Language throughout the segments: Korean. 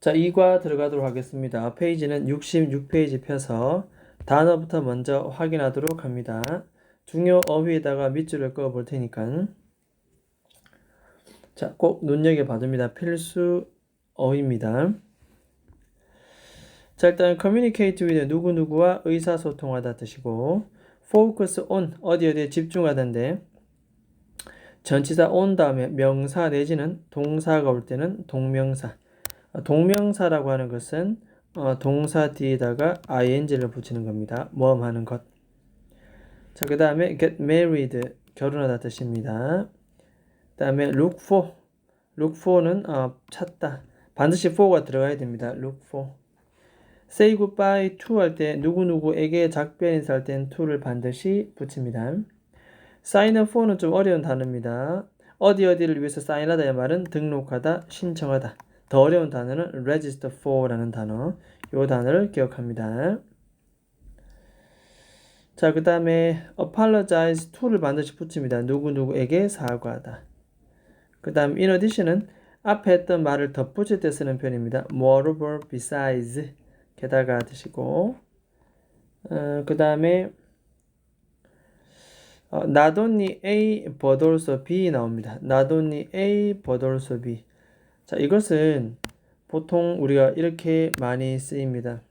자, 2과 들어가도록 하겠습니다. 페이지는 66페이지 펴서 단어부터 먼저 확인하도록 합니다. 중요 어휘에다가 밑줄을 그어 볼 테니까 자, 꼭 눈여겨 봐둡니다. 필수 어휘입니다. 자, 일단 communicate with 누구누구와 의사소통하다 뜻이고 focus on 어디에 집중하다인데 전치사 on 다음에 명사 내지는 동사가 올 때는 동명사. 동명사라고 하는 것은 동사 뒤에다가 ing를 붙이는 겁니다. 모험하는 것. 자, 그 다음에 get married 결혼하다 뜻입니다. 그 다음에 look for는 찾다. 반드시 for가 들어가야 됩니다. look for. say goodbye to 할 때 누구누구에게 작별 인사할 땐 to를 반드시 붙입니다. sign up for는 좀 어려운 단어입니다. 어디를 위해서 사인하다의 말은 등록하다, 신청하다. 더 어려운 단어는 register for라는 단어. 이 단어를 기억합니다. 자, 그 다음에 apologize to를 반드시 붙입니다. 누구누구에게 사과하다. 그 다음 in addition은 앞에 했던 말을 덧붙일 때 쓰는 표현입니다. moreover, besides 게다가 뜻이고 그 다음에 not only A but also B 나옵니다. not only A but also B. 자, 이것은 보통 우리가 이렇게 많이 쓰입니다.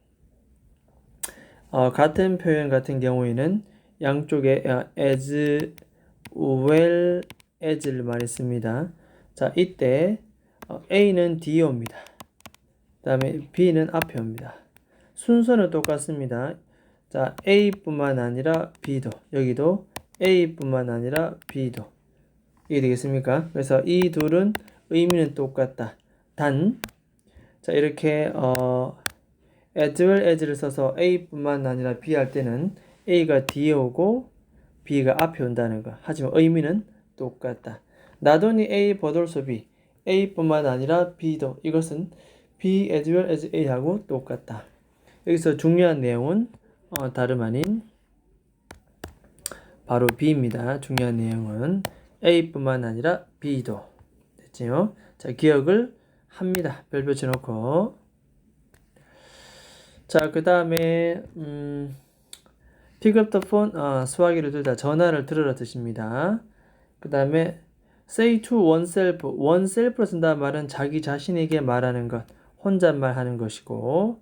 같은 표현 같은 경우에는 양쪽에 as well as를 많이 씁니다. 자, 이때 A는 뒤에 옵니다. 그 다음에 B는 앞에 옵니다. 순서는 똑같습니다. 자, A뿐만 아니라 B도, 여기도 A뿐만 아니라 B도. 이게 되겠습니까? 그래서 이 둘은 의미는 똑같다. 단, 자, 이렇게 as well as를 써서 A뿐만 아니라 B 할 때는 A가 뒤에 오고 B가 앞에 온다는 거. 하지만 의미는 똑같다. not only A but also B. A뿐만 아니라 B도. 이것은 B as well as A하고 똑같다. 여기서 중요한 내용은 다름 아닌 바로 B입니다. 중요한 내용은 A뿐만 아니라 B도. 됐지요? 자, 기억을 합니다. 별표 쳐놓고. 자, 그 다음에 pick up the phone, 수화기를 들다 전화를 들으라 뜻입니다. 그 다음에 say to oneself를 쓴다는 말은 자기 자신에게 말하는 것, 혼잣말 하는 것이고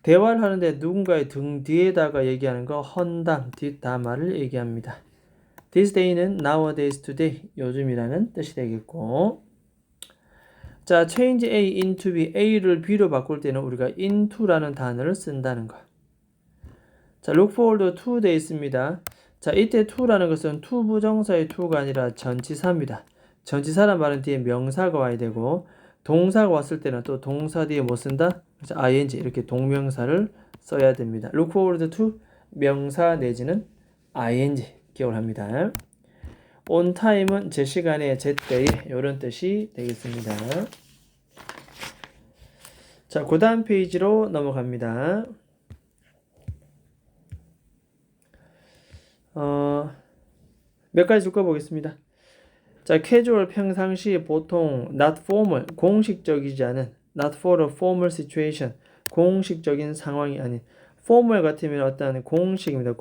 대화를 하는데 누군가의 등 뒤에다가 얘기하는 거 헌담, 뒷담화를 얘기합니다. This day는 nowadays, today, 요즘이라는 뜻이 되겠고 자, change A into B, A를 B로 바꿀 때는 우리가 into라는 단어를 쓴다는 거. 자, look forward to 돼 있습니다. 자, 이때 to라는 것은 to 부정사의 to가 아니라 전치사입니다. 전치사란 말은 뒤에 명사가 와야 되고 동사가 왔을 때는 또 동사 뒤에 못 쓴다? 그래서 ing 이렇게 동명사를 써야 됩니다. look forward to 명사 내지는 ing 기억을 합니다. on time은 제 시간에 제때에 이런 뜻이 되겠습니다. 자, 그 다음 페이지로 넘어갑니다. 몇 가지 묶어보겠습니다. 자, casual 평상시 보통 not formal 공식적이지 않은 not for a formal situation 공식적인 상황이 아닌 formal 같으면 어떤 공식입니다.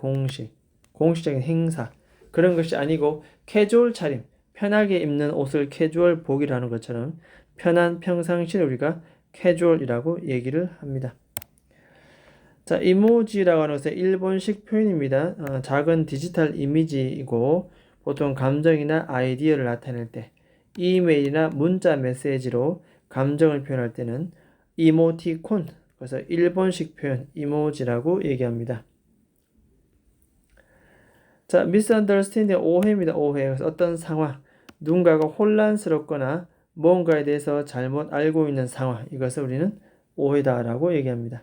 공식적인 행사 그런 것이 아니고 casual 차림 편하게 입는 옷을 casual 복이라는 것처럼 편한 평상시를 우리가 casual이라고 얘기를 합니다. 자, 이모지라고 하는 것은 일본식 표현입니다. 작은 디지털 이미지이고 보통 감정이나 아이디어를 나타낼 때 이메일이나 문자 메시지로 감정을 표현할 때는 이모티콘, 그래서 일본식 표현 이모지라고 얘기합니다. 자, misunderstanding 오해입니다. 오해. 그래서 어떤 상황, 누군가가 혼란스럽거나 뭔가에 대해서 잘못 알고 있는 상황, 이것을 우리는 오해다라고 얘기합니다.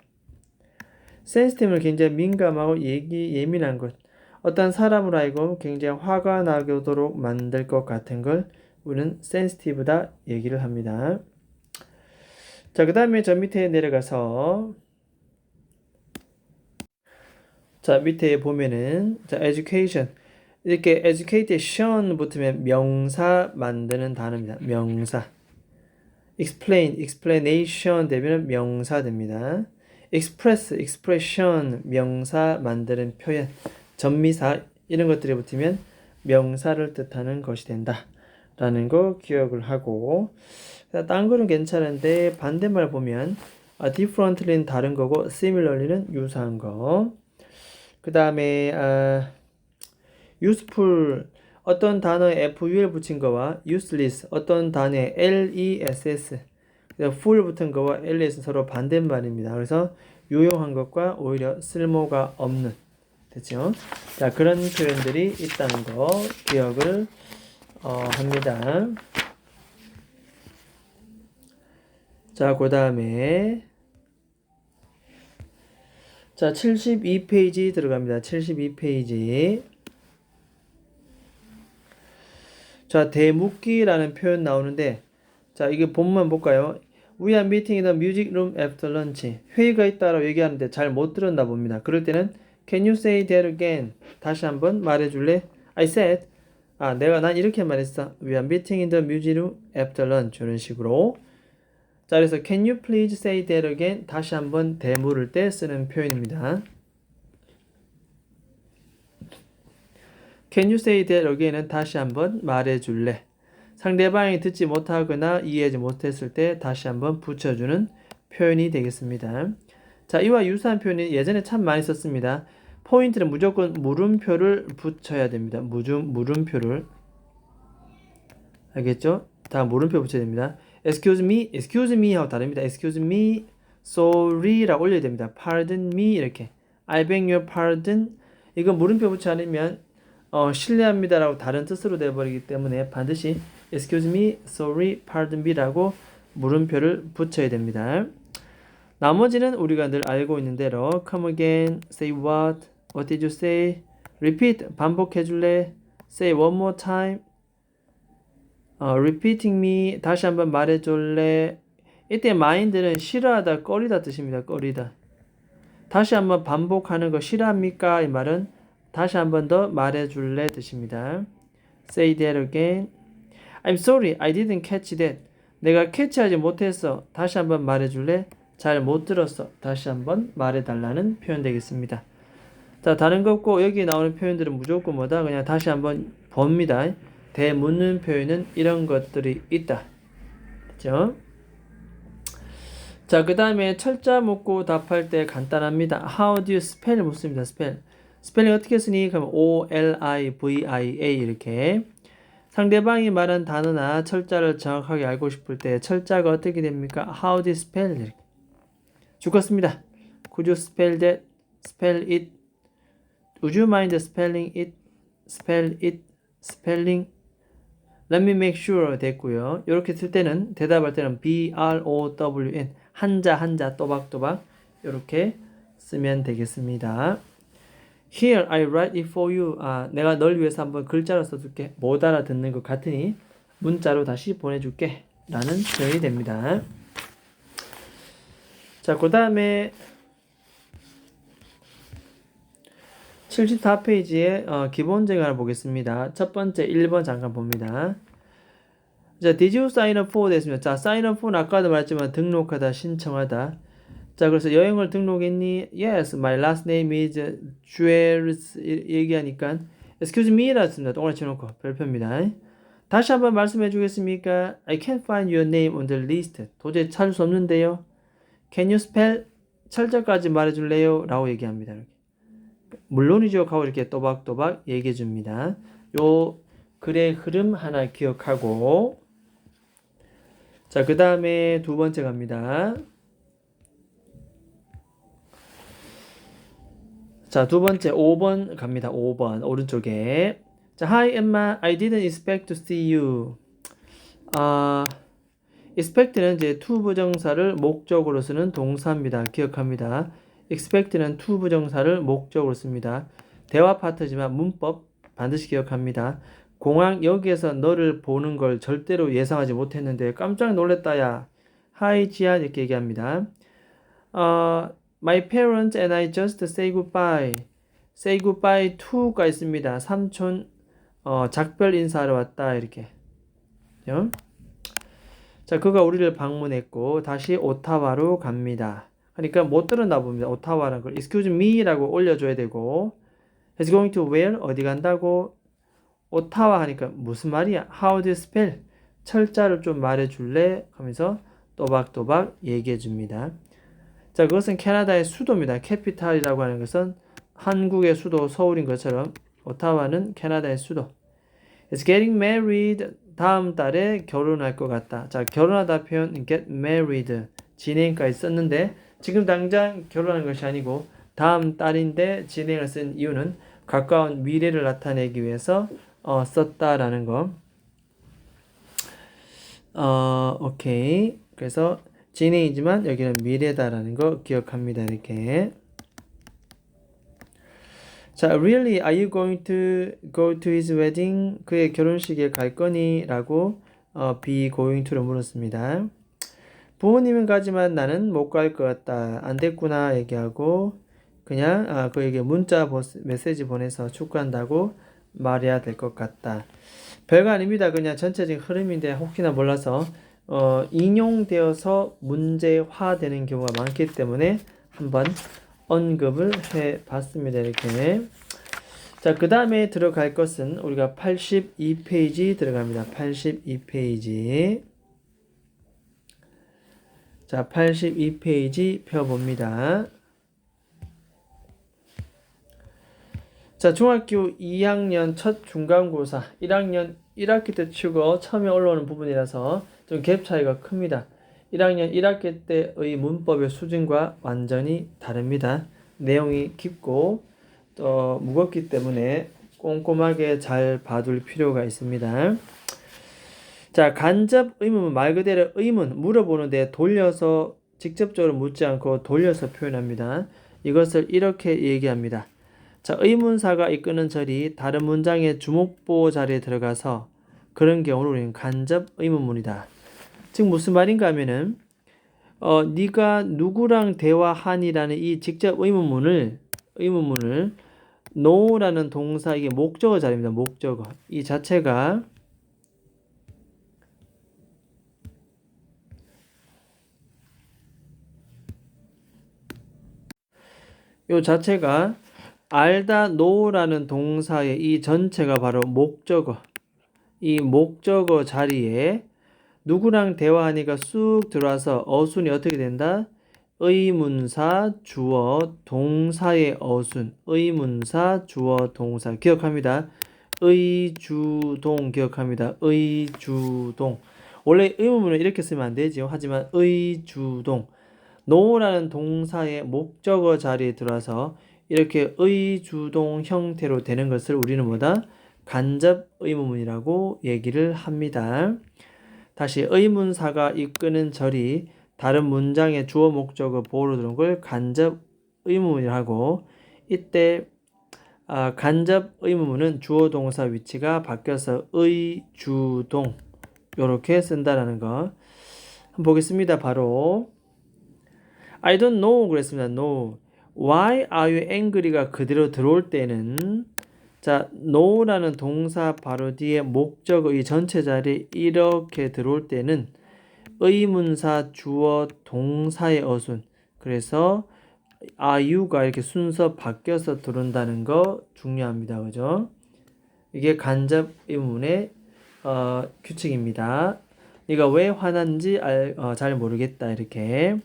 sensitive는 굉장히 민감하고 예민한 것, 어떤 사람으로 하여금 굉장히 화가 나도록 만들 것 같은 걸 우리는 sensitive다 얘기를 합니다. 자, 그 다음에 저 밑에 내려가서 자, 밑에 보면은 자, education 이렇게 education 붙으면 명사 만드는 단어입니다. 명사. explain, explanation 되면 명사 됩니다. express, expression 명사 만드는 표현, 전미사 이런 것들이 붙으면 명사를 뜻하는 것이 된다 라는 거 기억을 하고, 딴 거는 괜찮은데 반대말 보면 differently는 다른 거고 similarly는 유사한 거. 그 다음에 useful 어떤 단어에 ful 붙인 거와 useless 어떤 단어에 less full 붙은 거와 less 서로 반대말입니다. 그래서 유용한 것과 오히려 쓸모가 없는, 됐죠? 자, 그런 표현들이 있다는 거 기억을 합니다. 자, 그 다음에 자, 72페이지 들어갑니다. 72페이지. 자, 대묻기라는 표현 나오는데, 자, 이게 본문 볼까요? We are meeting in the music room after lunch. 회의가 있다라고 얘기하는데 잘 못 들었나 봅니다. 그럴 때는 Can you say that again? 다시 한번 말해줄래? I said, 난 이렇게 말했어. We are meeting in the music room after lunch. 이런 식으로. 자, 그래서 Can you please say that again? 다시 한번 대물을 때 쓰는 표현입니다. Can you say that again은 다시 한번 말해줄래? 상대방이 듣지 못하거나 이해하지 못했을 때 다시 한번 붙여주는 표현이 되겠습니다. 자, 이와 유사한 표현이 예전에 참 많이 썼습니다. 포인트는 무조건 물음표를 붙여야 됩니다. 물음표를. 알겠죠? 다 물음표 붙여야 됩니다. excuse me 하고 다릅니다. excuse me, sorry라고 올려야 됩니다. pardon me 이렇게. I beg your pardon. 이거 물음표 붙지 않으면 실례합니다라고 다른 뜻으로 되어버리기 때문에 반드시 excuse me, sorry, pardon me라고 물음표를 붙여야 됩니다. 나머지는 우리가 늘 알고 있는 대로 come again, say what did you say, repeat, 반복해줄래, say one more time, repeating me, 다시 한번 말해줄래. 이때 mind는 싫어하다, 꺼리다 뜻입니다. 꺼리다. 다시 한번 반복하는 거 싫어합니까? 이 말은 다시 한번 더 말해줄래 뜻입니다. Say that again. I'm sorry, I didn't catch that. 내가 캐치하지 못했어. 다시 한번 말해줄래? 잘 못 들었어. 다시 한번 말해달라는 표현 되겠습니다. 자, 다른 거 없고 여기 나오는 표현들은 무조건 뭐다? 그냥 다시 한번 봅니다. 대묻는 표현은 이런 것들이 있다. 그렇죠? 자, 그 다음에 철자 묻고 답할 때 간단합니다. How do you spell 묻습니다. 스펠링 어떻게 쓰니? 그럼 O-L-I-V-I-A 이렇게. 상대방이 말한 단어나 철자를 정확하게 알고 싶을 때 철자가 어떻게 됩니까? How do you spell? 이렇게. 죽었습니다. Could you spell that? Spell it. Would you mind spelling it? Spell it. Spelling. Let me make sure 됐고요. 이렇게 쓸 때는 대답할 때는 B-R-O-W-N 한자 또박또박 이렇게 쓰면 되겠습니다. Here I write it for you. 내가 널 위해서 한번 글자로 써줄게. 못 알아듣는 것 같으니 문자로 다시 보내줄게 라는 표현이 됩니다. 자, 그 다음에 74페이지에 기본적인 하나 보겠습니다. 첫 번째 1번 잠깐 봅니다. 자, Did you sign up for 됐습니다. 자, sign up for는 아까도 말했지만 등록하다, 신청하다. 자, 그래서 여행을 등록했니? Yes, my last name is Jules 얘기하니까 Excuse me라 씁니다. 동그라미 쳐놓고 별표입니다. 다시 한번 말씀해 주겠습니까? I can't find your name on the list. 도저히 찾을 수 없는데요. Can you spell? 철자까지 말해줄래요? 라고 얘기합니다. 이렇게. 물론이죠. 하고 이렇게 또박또박 얘기해 줍니다. 요 글의 흐름 하나 기억하고, 자, 그 다음에 두 번째 갑니다. 자, 두 번째 5번 갑니다. 5번 오른쪽에. 자, Hi Emma, I didn't expect to see you. expect는 이제 to 부정사를 목적으로 쓰는 동사입니다. 기억합니다. expect는 to 부정사를 목적으로 씁니다. 대화 파트지만 문법 반드시 기억합니다. 공항역에서 너를 보는 걸 절대로 예상하지 못했는데 깜짝 놀랐다야. Hi 지안 이렇게 얘기합니다. My parents and I just say goodbye. Say goodbye to가 있습니다. 삼촌 작별 인사하러 왔다 이렇게. 자, 그가 우리를 방문했고 다시 오타와로 갑니다. 그러니까 못 들었나 봅니다. 오타와라는 걸 excuse me라고 올려줘야 되고 he's going to where? 어디 간다고? 오타와 하니까 무슨 말이야? How do you spell? 철자를 좀 말해줄래? 하면서 또박또박 얘기해 줍니다. 자, 그것은 캐나다의 수도입니다. 캐피탈이라고 하는 것은 한국의 수도 서울인 것처럼 오타와는 캐나다의 수도. It's getting married. 다음 달에 결혼할 것 같다. 자, 결혼하다 표현 get married 진행까지 썼는데 지금 당장 결혼하는 것이 아니고 다음 달인데 진행을 쓴 이유는 가까운 미래를 나타내기 위해서 썼다라는 거. 오케이. 그래서 진행이지만 여기는 미래다라는 거 기억합니다. 이렇게. 자, really, are you going to go to his wedding? 그의 결혼식에 갈 거니? 라고 be going to를 물었습니다. 부모님은 가지만 나는 못 갈 것 같다. 안 됐구나 얘기하고 그냥 그에게 문자 메시지 보내서 축구한다고 말해야 될 것 같다. 별거 아닙니다. 그냥 전체적인 흐름인데 혹시나 몰라서 인용되어서 문제화되는 경우가 많기 때문에 한번 언급을 해봤습니다. 이렇게. 자, 그 다음에 들어갈 것은 우리가 82페이지 들어갑니다. 82페이지. 자, 82페이지 펴봅니다. 자, 중학교 2학년 첫 중간고사 1학년 1학기 때 치고 처음에 올라오는 부분이라서 좀 갭 차이가 큽니다. 1학년 1학기 때의 문법의 수준과 완전히 다릅니다. 내용이 깊고 또 무겁기 때문에 꼼꼼하게 잘 봐둘 필요가 있습니다. 자, 간접 의문은 말 그대로 의문, 물어보는데 돌려서 직접적으로 묻지 않고 돌려서 표현합니다. 이것을 이렇게 얘기합니다. 자, 의문사가 이끄는 절이 다른 문장의 주목보 자리에 들어가서 그런 경우를 우리는 간접 의문문이다. 즉 무슨 말인가 하면은 네가 누구랑 대화하니라는 이 직접 의문문을 no라는 동사 이게 목적어 자리입니다. 목적어. 이 자체가 알다 know라는 동사의 이 전체가 바로 목적어. 이 목적어 자리에 누구랑 대화하니까 쑥 들어와서 어순이 어떻게 된다? 의문사, 주어, 동사의 어순. 의문사, 주어, 동사. 기억합니다. 의주동 기억합니다. 의주동. 원래 의문문을 이렇게 쓰면 안 되죠. 하지만 의주동. no라는 동사의 목적어 자리에 들어와서 이렇게 의주동 형태로 되는 것을 우리는 뭐다? 간접 의문문이라고 얘기를 합니다. 다시 의문사가 이끄는 절이 다른 문장의 주어 목적어 보호로 들어온 걸 간접 의문문이라고 이때 간접 의문문은 주어 동사 위치가 바뀌어서 의주동 이렇게 쓴다라는 거 한번 보겠습니다. 바로 I don't know 그랬습니다. No. Why are you angry가 그대로 들어올 때는 자, no라는 동사 바로 뒤에 목적어 이 전체 자리에 이렇게 들어올 때는 의문사 주어 동사의 어순 그래서 are you가 이렇게 순서 바뀌어서 들어온다는 거 중요합니다. 그죠? 이게 간접 의문의 규칙입니다. 네가 왜 화난지 잘 모르겠다 이렇게.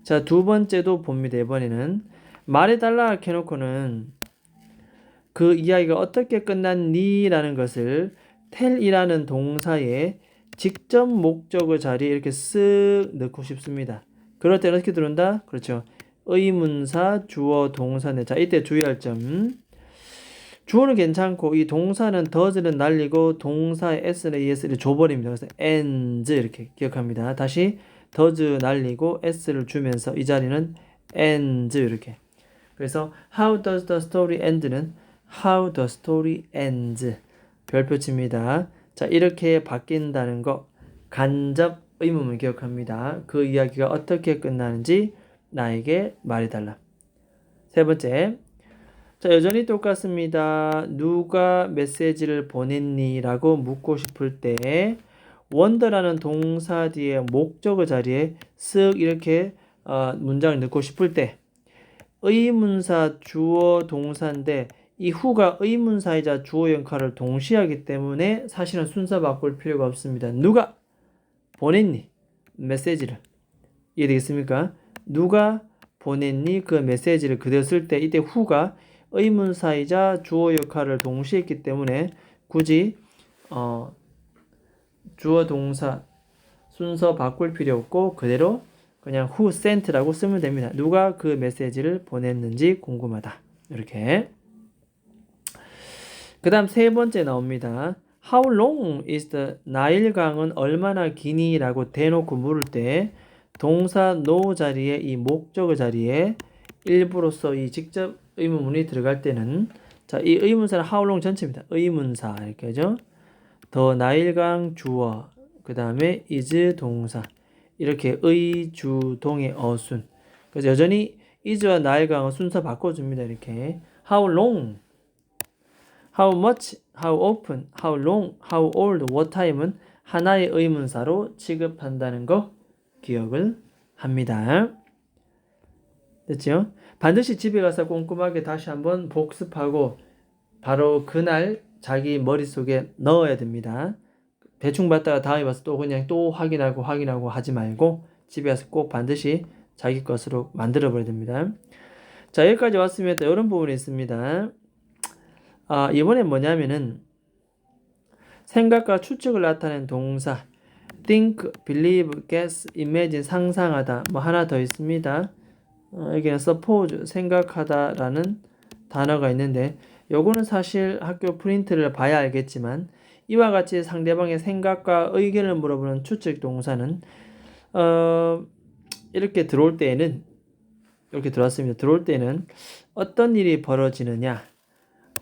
자, 두 번째도 봅니다. 이번에는 말해달라 이렇게 해놓고는 그 이야기가 어떻게 끝났니? 라는 것을 tell이라는 동사에 직접 목적어 자리에 이렇게 쓱 넣고 싶습니다. 그럴 때는 어떻게 들어온다? 그렇죠. 의문사, 주어, 동사네. 자, 이때 주의할 점. 주어는 괜찮고 이 동사는 does는 날리고 동사의 s는 es를 줘버립니다. 그래서 ends 이렇게 기억합니다. 다시 does 날리고 s를 주면서 이 자리는 ends 이렇게. 그래서 how does the story end는 how the story ends 별표 칩니다. 자, 이렇게 바뀐다는 거 간접 의문문 기억합니다. 그 이야기가 어떻게 끝나는지 나에게 말해달라. 세 번째, 자, 여전히 똑같습니다. 누가 메시지를 보냈니? 라고 묻고 싶을 때 wonder라는 동사 뒤에 목적어 자리에 쓱 이렇게 문장을 넣고 싶을 때 의문사 주어 동사인데 이 who가 의문사이자 주어 역할을 동시에 하기 때문에 사실은 순서 바꿀 필요가 없습니다. 누가 보냈니? 메시지를. 이해되겠습니까? 누가 보냈니? 그 메시지를 그대로 쓸 때 이때 who가 의문사이자 주어 역할을 동시에 했기 때문에 굳이 주어 동사 순서 바꿀 필요 없고 그대로 그냥 who sent라고 쓰면 됩니다. 누가 그 메시지를 보냈는지 궁금하다. 이렇게. 그 다음 세 번째 나옵니다. How long is the 나일강은 얼마나 기니? 라고 대놓고 물을 때 동사 no 자리에 이 목적어 자리에 일부로서 이 직접 의문문이 들어갈 때는 자, 이 의문사는 how long 전체입니다. 의문사 이렇게 하죠. 더 나일강 주어 그 다음에 is 동사 이렇게 의, 주, 동의 어순. 그래서 여전히 is와 나일강은 순서 바꿔줍니다. 이렇게 how long, how much, how often, how long, how old, what time은 하나의 의문사로 취급한다는 거 기억을 합니다. 됐죠? 반드시 집에 가서 꼼꼼하게 다시 한번 복습하고 바로 그날 자기 머릿속에 넣어야 됩니다. 대충 봤다가 다음에 봐서 또 그냥 또 확인하고 하지 말고 집에 가서 꼭 반드시 자기 것으로 만들어 버려야 됩니다. 자, 여기까지 왔으면 또 이런 부분이 있습니다. 이번엔 뭐냐면은 생각과 추측을 나타낸 동사 think, believe, guess, imagine 상상하다 뭐 하나 더 있습니다. 여기는 suppose 생각하다라는 단어가 있는데 요거는 사실 학교 프린트를 봐야 알겠지만 이와 같이 상대방의 생각과 의견을 물어보는 추측 동사는 이렇게 들어올 때에는 이렇게 들어왔습니다. 들어올 때는 어떤 일이 벌어지느냐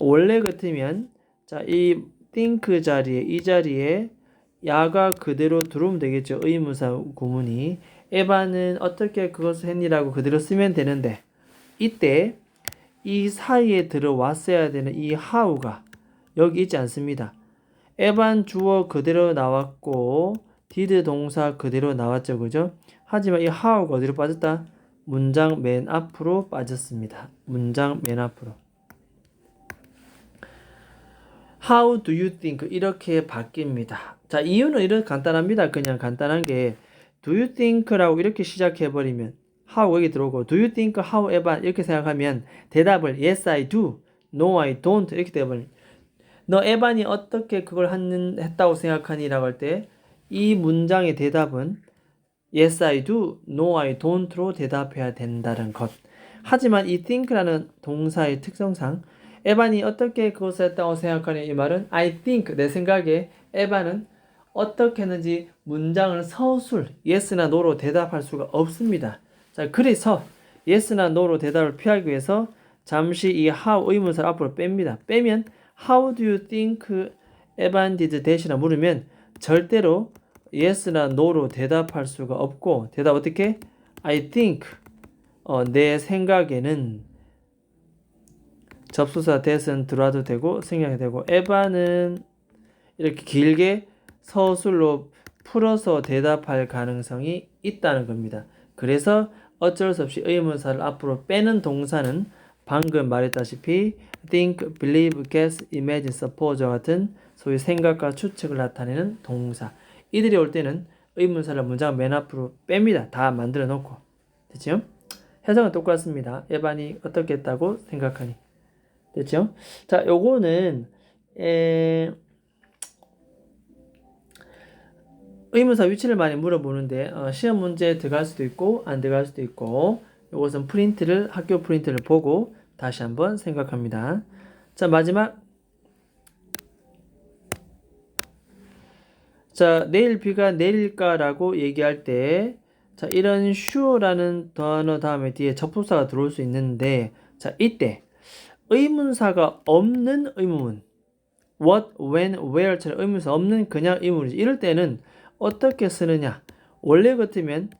원래 같으면 자, 이 think 자리에 이 자리에 야가 그대로 들어오면 되겠죠. 의문사 구문이 에바는 어떻게 그것을 했니라고 그대로 쓰면 되는데 이때 이 사이에 들어왔어야 되는 이 how가 여기 있지 않습니다. 에반 주어 그대로 나왔고 did 동사 그대로 나왔죠. 그죠? 하지만 이 how가 어디로 빠졌다? 문장 맨 앞으로 빠졌습니다. 문장 맨 앞으로. How do you think? 이렇게 바뀝니다. 자, 이유는 이렇게 간단합니다. 그냥 간단한 게 do you think라고 이렇게 시작해버리면 how 여기 들어오고 do you think how 에반 이렇게 생각하면 대답을 yes I do, no I don't 이렇게 되어버립니다. 너 에반이 어떻게 그걸 했다고 생각하니? 라고 할 때 이 문장의 대답은 yes I do, no I don't로 대답해야 된다는 것. 하지만 이 think라는 동사의 특성상 에반이 어떻게 그것을 했다고 생각하니? 이 말은 I think, 내 생각에 에반은 어떻게 했는지 문장을 서술 yes나 no로 대답할 수가 없습니다. 자, 그래서 yes나 no로 대답을 피하기 위해서 잠시 이 how 의문사를 앞으로 뺍니다. 빼면 how do you think 에반 did that이라 물으면 절대로 yes나 no로 대답할 수가 없고 대답 어떻게? I think 내 생각에는 접수사 that은 들어와도 되고 생략이 되고 에반은 이렇게 길게 서술로 풀어서 대답할 가능성이 있다는 겁니다. 그래서 어쩔 수 없이 의문사를 앞으로 빼는 동사는 방금 말했다시피 think, believe, guess, imagine, suppose와 같은 소위 생각과 추측을 나타내는 동사. 이들이 올 때는 의문사를 문장 맨 앞으로 뺍니다. 다 만들어 놓고. 됐죠? 해석은 똑같습니다. 에반이 어떻게 했다고 생각하니. 됐죠? 자, 요거는 의문사 위치를 많이 물어보는데 시험 문제에 들어갈 수도 있고 안 들어갈 수도 있고 요것은 학교 프린트를 보고 다시 한번 생각합니다. 자, 마지막 자, 내일 비가 내릴까라고 얘기할 때 자, 이런 sure라는 단어 다음에 뒤에 접속사가 들어올 수 있는데 자, 이때 의문사가 없는 의문문 what, when, where처럼 의문사 없는 그냥 의문이지. 이럴 때는 어떻게 쓰느냐? 원래 같으면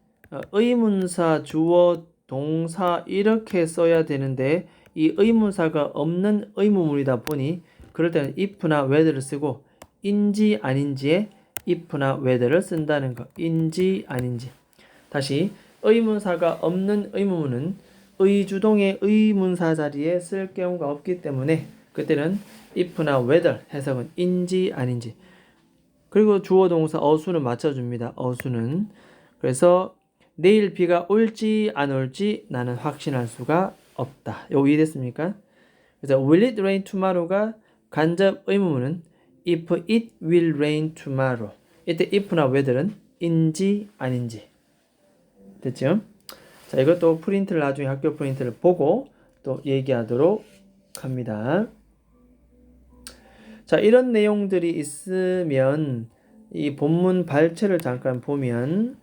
의문사, 주어, 동사 이렇게 써야 되는데 이 의문사가 없는 의문문이다 보니 그럴 때는 if나 whether를 쓰고 인지 아닌지에 if나 whether를 쓴다는 거. 인지 아닌지. 다시 의문사가 없는 의문문은 의주동의 의문사 자리에 쓸 경우가 없기 때문에 그때는 if나 whether 해석은 인지 아닌지. 그리고 주어 동사 어수는 맞춰줍니다. 어수는. 그래서 내일 비가 올지 안 올지 나는 확신할 수가 없다. 요거 이해됐습니까? 그래서 will it rain tomorrow가 간접 의문문은 if it will rain tomorrow. 이때 if나 whether은 인지 아닌지. 됐죠? 자, 이것도 프린트를 나중에 학교 프린트를 보고 또 얘기하도록 합니다. 자, 이런 내용들이 있으면 이 본문 발췌를 잠깐 보면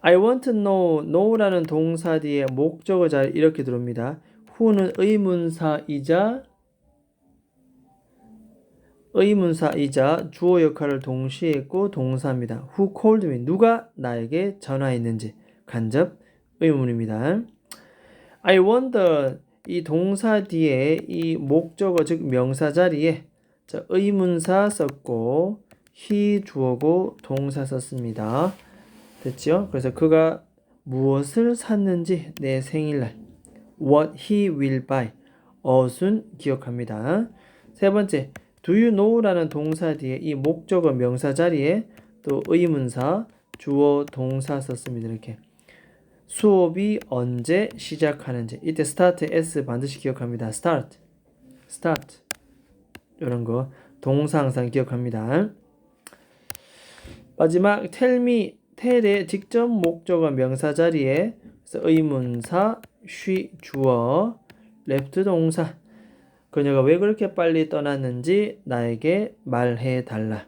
I want to know, know라는 동사 뒤에 목적어 잘 이렇게 들어옵니다. who는 의문사이자 주어 역할을 동시에 했고 동사입니다. Who called me? 누가 나에게 전화했는지 간접 의문입니다. I wonder 이 동사 뒤에 이 목적어 즉 명사 자리에 자, 의문사 썼고 he 주어고 동사 썼습니다. 됐죠? 그래서 그가 무엇을 샀는지 내 생일날 what he will buy 어순 기억합니다. 세 번째 do you know라는 동사 뒤에 이 목적어 명사 자리에 또 의문사 주어 동사 썼습니다. 이렇게 수업이 언제 시작하는지 이때 start s 반드시 기억합니다. start 이런 거 동사 항상 기억합니다. 마지막 tell me tell의 직접 목적어 명사 자리에 의문사 she 주어 left 동사 그녀가 왜 그렇게 빨리 떠났는지 나에게 말해 달라.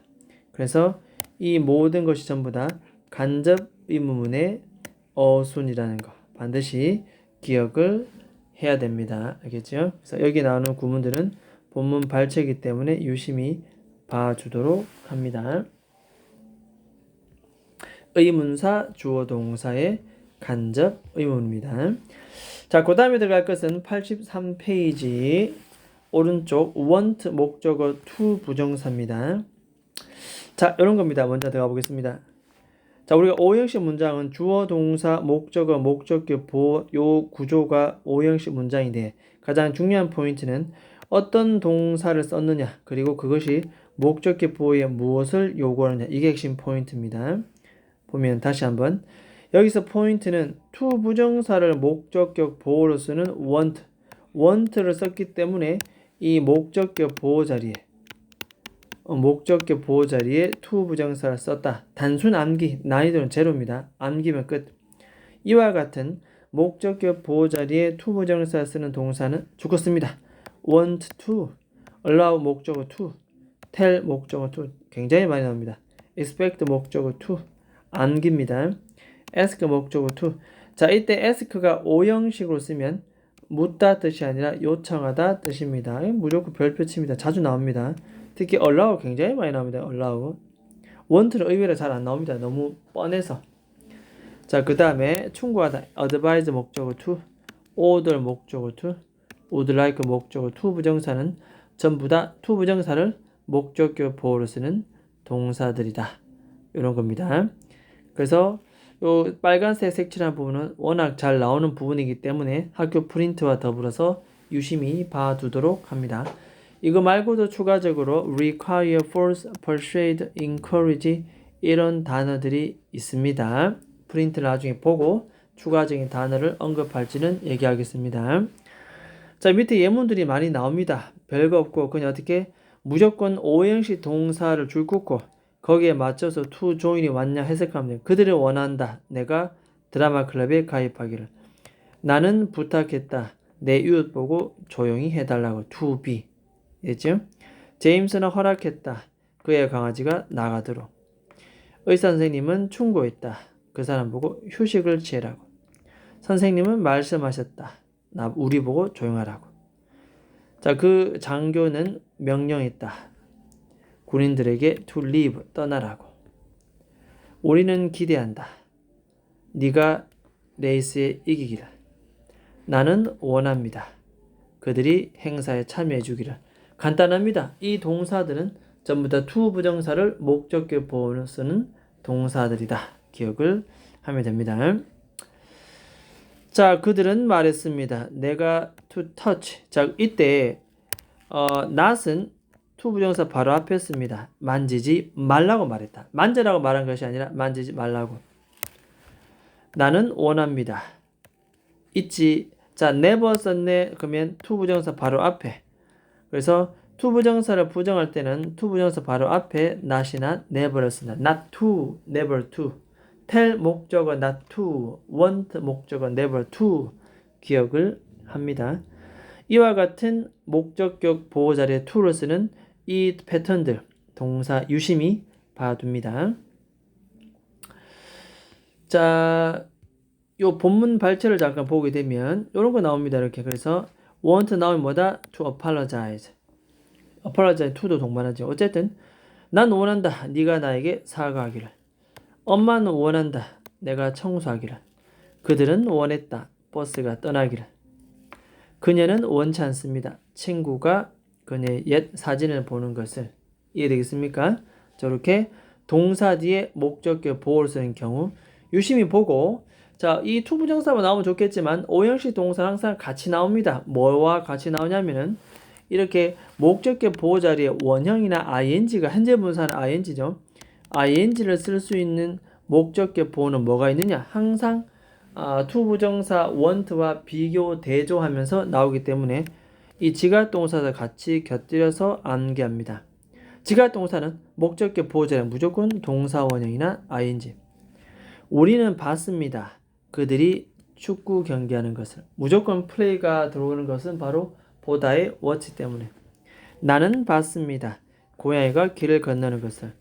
그래서 이 모든 것이 전부 다 간접 의문문의 어순이라는 거 반드시 기억을 해야 됩니다. 알겠죠? 그래서 여기 나오는 구문들은 본문 발췌이기 때문에 유심히 봐주도록 합니다. 의문사 주어 동사의 간접 의문입니다. 자, 그 다음에 들어갈 것은 83페이지 오른쪽 want 목적어 to 부정사입니다. 자, 이런 겁니다. 먼저 들어가 보겠습니다. 자, 우리가 O형식 문장은 주어 동사 목적어 목적격 보어 요 구조가 O형식 문장인데 가장 중요한 포인트는 어떤 동사를 썼느냐 그리고 그것이 목적격 보어에 무엇을 요구하느냐 이게 핵심 포인트입니다. 보면 다시 한번 여기서 포인트는 to 부정사를 목적격 보어로 쓰는 want를 썼기 때문에 이 목적격 보어 자리에 to 부정사를 썼다. 단순 암기 난이도는 제로입니다. 암기면 끝. 이와 같은 목적격 보어 자리에 to 부정사를 쓰는 동사는 죽었습니다. want to, allow 목적어 to, tell 목적어 to 굉장히 많이 나옵니다. expect 목적어 to 암기입니다. ask 목적어 to. 자, 이때 ask가 O형식으로 쓰면 묻다 뜻이 아니라 요청하다 뜻입니다. 무조건 별표 칩니다. 자주 나옵니다. 특히 allow 굉장히 많이 나옵니다. allow. want는 의외로 잘 안 나옵니다. 너무 뻔해서. 자, 그 다음에 충고하다 advise 목적어 to, order 목적어 to, would like 목적어 to 부정사는 전부 다 to 부정사를 목적격 보어로 쓰는 동사들이다. 이런 겁니다. 그래서 요 빨간색 색칠한 부분은 워낙 잘 나오는 부분이기 때문에 학교 프린트와 더불어서 유심히 봐두도록 합니다. 이거 말고도 추가적으로 require, force, persuade, encourage 이런 단어들이 있습니다. 프린트를 나중에 보고 추가적인 단어를 언급할지는 얘기하겠습니다. 자, 밑에 예문들이 많이 나옵니다. 별거 없고 그냥 어떻게 무조건 O형식 동사를 줄 긋고 거기에 맞춰서 to join이 왔냐 해석하면 돼요. 그들을 원한다. 내가 드라마 클럽에 가입하기를. 나는 부탁했다. 내 이웃 보고 조용히 해달라고. to be. 됐죠? 제임스는 허락했다. 그의 강아지가 나가도록. 의사 선생님은 충고했다. 그 사람 보고 휴식을 취해라고. 선생님은 말씀하셨다. 우리 보고 조용하라고. 자, 그 장교는 명령했다. 군인들에게 to leave, 떠나라고. 우리는 기대한다. 네가 레이스에 이기기를. 나는 원합니다. 그들이 행사에 참여해 주기를. 간단합니다. 이 동사들은 전부 다 to 부정사를 목적격 보호로 쓰는 동사들이다. 기억을 하면 됩니다. 자, 그들은 말했습니다. 내가 to touch. 자, 이때 not은 to 부정사 바로 앞에 씁니다. 만지지 말라고 말했다. 만져라고 말한 것이 아니라 만지지 말라고. 나는 원합니다. 있지. 자, never 썼네. 그러면 to 부정사 바로 앞에. 그래서 to 부정사를 부정할 때는 to 부정사 바로 앞에 not이나 never를 쓴다. not to, never to. tell 목적어 not to, want 목적어 never to 기억을 합니다. 이와 같은 목적격 보호 자리에 to를 쓰는 이 패턴들 동사 유심히 봐둡니다. 자, 요 본문 발췌를 잠깐 보게 되면 이런 거 나옵니다. 이렇게. 그래서 want 나오면 뭐다? to apologize. apologize to도 동반하죠. 어쨌든 난 원한다. 네가 나에게 사과하기를. 엄마는 원한다. 내가 청소하기를. 그들은 원했다. 버스가 떠나기를. 그녀는 원치 않습니다. 친구가 그녀의 옛 사진을 보는 것을. 이해되겠습니까? 저렇게 동사 뒤에 목적격 보호를 쓰는 경우 유심히 보고, 자, 이 to 부정사만 나오면 좋겠지만 오형식 동사 항상 같이 나옵니다. 뭐와 같이 나오냐면은 이렇게 목적격 보호 자리에 원형이나 ing가 현재 분사는 ing죠. ing를 쓸 수 있는 목적격 보호는 뭐가 있느냐? 항상 to 부정사 want와 비교 대조하면서 나오기 때문에 이 지각 동사도 같이 곁들여서 암기합니다. 지각 동사는 목적격 보호 자리에 무조건 동사 원형이나 ing. 우리는 봤습니다. 그들이 축구 경기하는 것을. 무조건 플레이가 들어오는 것은 바로 보다의 watch 때문에. 나는 봤습니다. 고양이가 길을 건너는 것을.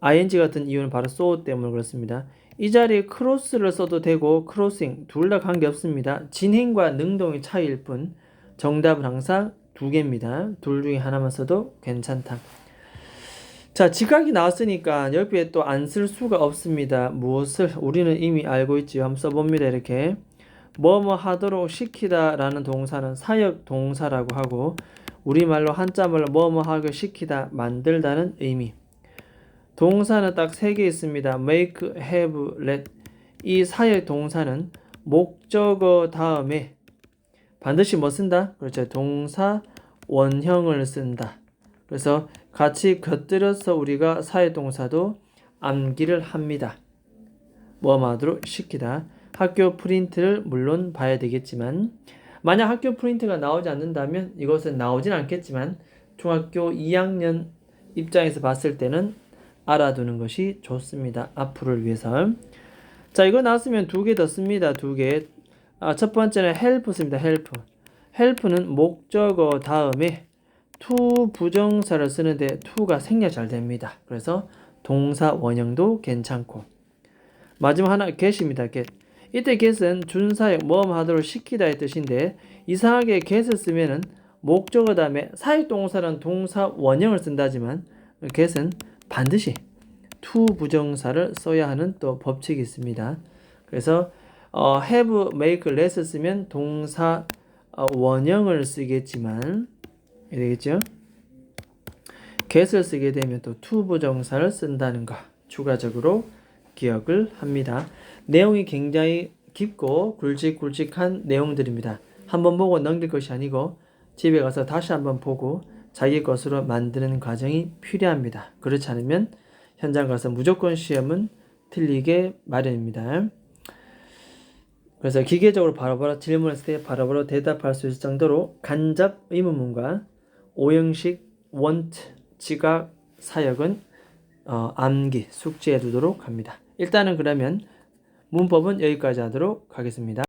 ing 같은 이유는 바로 saw 때문에 그렇습니다. 이 자리에 cross를 써도 되고 crossing 둘 다 관계없습니다. 진행과 능동의 차이일 뿐 정답은 항상 두 개입니다. 둘 중에 하나만 써도 괜찮다. 자, 지각이 나왔으니까 옆에 또 안 쓸 수가 없습니다. 무엇을? 우리는 이미 알고 있지요. 한번 써봅니다. 이렇게 뭐뭐 하도록 시키다 라는 동사는 사역 동사라고 하고 우리말로 한자말로 뭐뭐 하게 시키다 만들다는 의미. 동사는 딱 3개 있습니다. make, have, let. 이 사역 동사는 목적어 다음에 반드시 뭐 쓴다? 그렇죠. 동사 원형을 쓴다. 그래서 같이 곁들여서 우리가 사역 동사도 암기를 합니다. 뭐 하도록 시키다. 학교 프린트를 물론 봐야 되겠지만 만약 학교 프린트가 나오지 않는다면 이것은 나오진 않겠지만 중학교 2학년 입장에서 봤을 때는 알아두는 것이 좋습니다. 앞으로를 위해서. 자, 이거 나왔으면 2개 더 씁니다. 2개. 첫 번째는 help 씁니다. help. help는 목적어 다음에 to 부정사를 쓰는데 to가 생략 잘 됩니다. 그래서 동사 원형도 괜찮고. 마지막 하나 get입니다. get. 이때 get은 준사역 뭐뭐 하도록 시키다의 뜻인데 이상하게 get을 쓰면은 목적어 다음에 사역 동사는 동사 원형을 쓴다지만 get은 반드시 to 부정사를 써야 하는 또 법칙이 있습니다. 그래서 have, make, let 쓰면 동사 원형을 쓰겠지만 되겠죠? get을 쓰게 되면 또 to 부정사를 쓴다는 거 추가적으로 기억을 합니다. 내용이 굉장히 깊고 굵직굵직한 내용들입니다. 한번 보고 넘길 것이 아니고 집에 가서 다시 한번 보고 자기 것으로 만드는 과정이 필요합니다. 그렇지 않으면 현장 가서 무조건 시험은 틀리게 마련입니다. 그래서 기계적으로 바로바로 질문했을 때 바로바로 대답할 수 있을 정도로 간접 의문문과 오형식 want, 지각, 사역은 암기, 숙지해 두도록 합니다. 일단은 그러면 문법은 여기까지 하도록 하겠습니다.